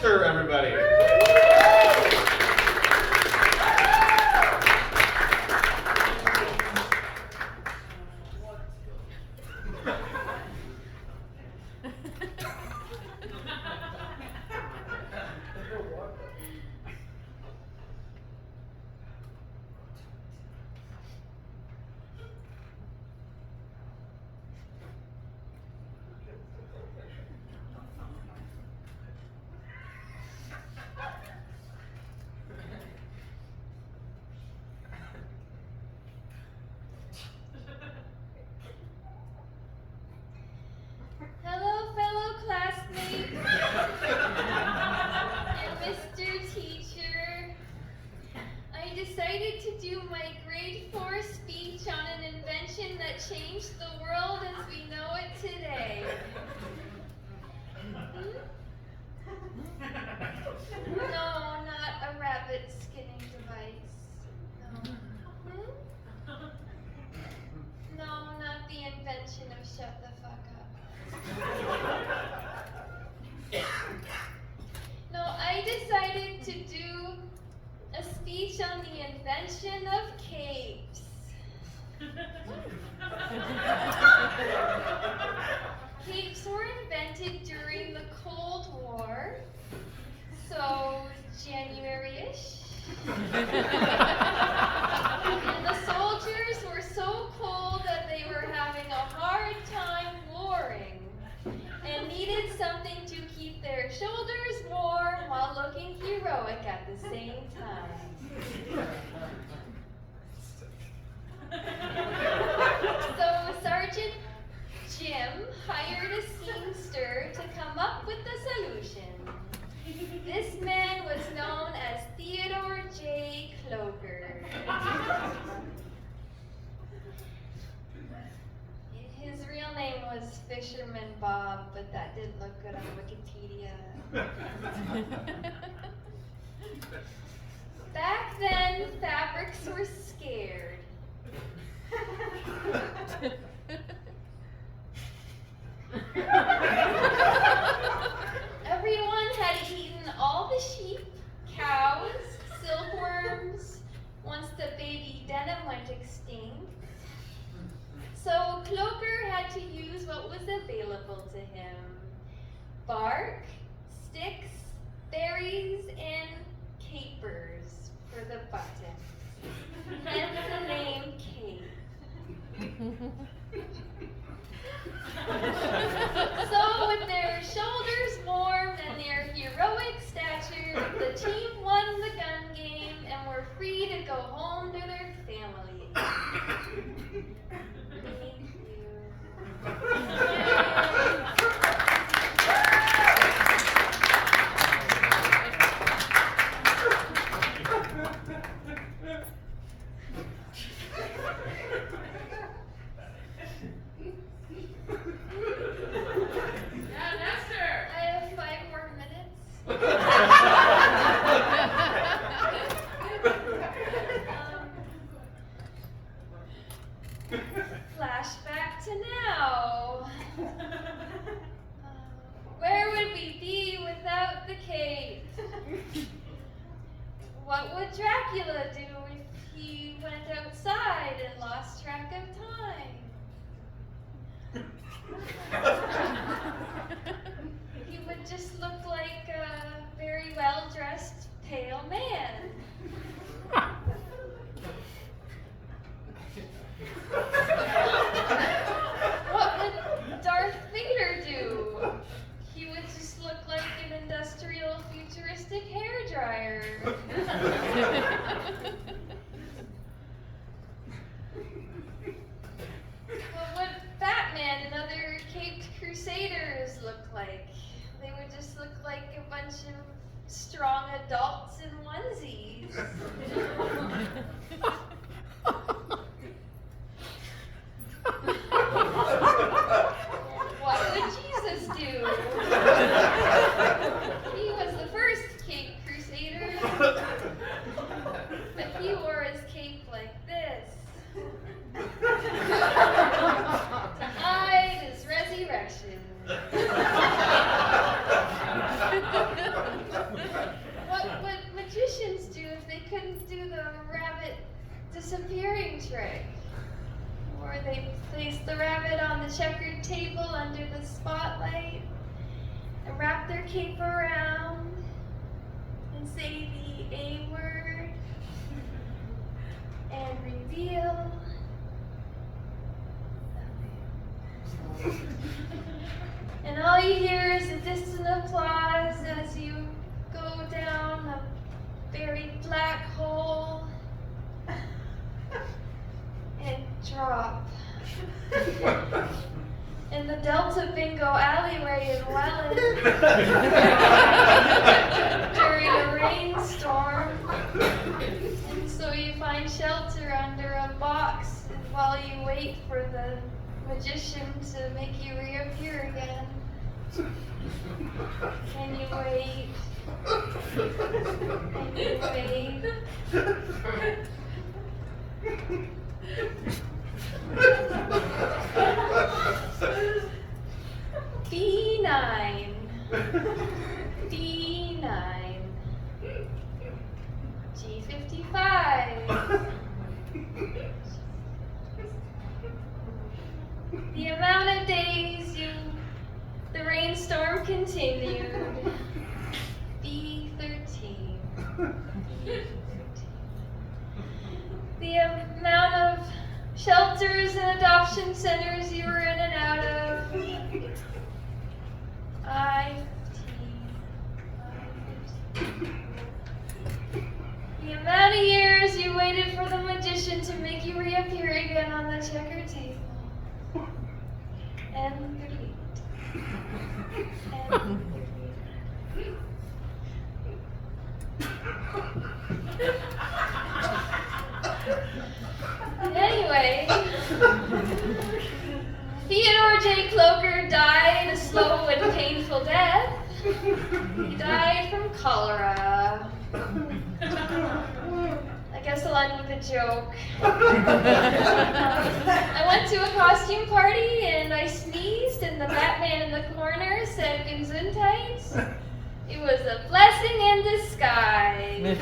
Nestor, everybody. Hello, fellow classmates and Mr. Teacher. I decided to do my grade 4 speech on an invention that changed the world as we know it today. No, not a rabbit skinning device. No. No, not the invention of shut the fuck up. No, I decided to do a speech on the invention of capes. Capes were invented during the Cold War, so January-ish. And the soldiers were so cold that they were having a hard time warring and needed something to keep their shoulders warm while looking heroic at the same time. So Sergeant Jim hired a seamster to come up with the solution. This man was known as Theodore J. Cloker. His real name was Fisherman Bob, but that didn't look good on Wikipedia. Back then, fabrics were scared. Everyone had eaten all the sheep, cows, silkworms, once the baby denim went extinct. So Cloker had to use what was available to him: bark, sticks, berries, and capers for the buttons. Hence the name cape. So with their shoulders warm and their heroic stature, the team won the gun game and were free to go home to their families. Thank you. Yeah, Nestor! I have 5 more minutes. Flashback to now. Where would we be without the cape? What would Dracula do if he went outside and lost track of time? He would just look like a very well-dressed, pale man. What would Darth Vader do? He would just look like an industrial, futuristic hairdryer. What would Batman and other caped crusaders look like? They would just look like a bunch of strong adults in onesies. What would Jesus do? He was the first caped crusader, but he wore his cape like this to hide his resurrection. couldn't do the rabbit disappearing trick. Or they placed the rabbit on the checkered table under the spotlight and wrap their cape around and say the A word and reveal. And all you hear is a distant applause as you go down a very black hole and drop in the Delta Bingo alleyway in Welland during a rainstorm. And so you find shelter under a box while you wait for the magician to make you reappear again. And you wait. And you wait. B9. B9. G55. The amount of days the rainstorm continued. B13. The amount of shelters and adoption centers you were in and out of. The amount of years you waited for the magician to make you reappear again on the checker table. And 38. And 38. Anyway, Theodore J. Cloker died a slow and painful death. He died from cholera. I guess I'll end with a joke. I went to a costume party and I sneezed and the Batman in the corner said Gesundheit. It was a blessing in disguise.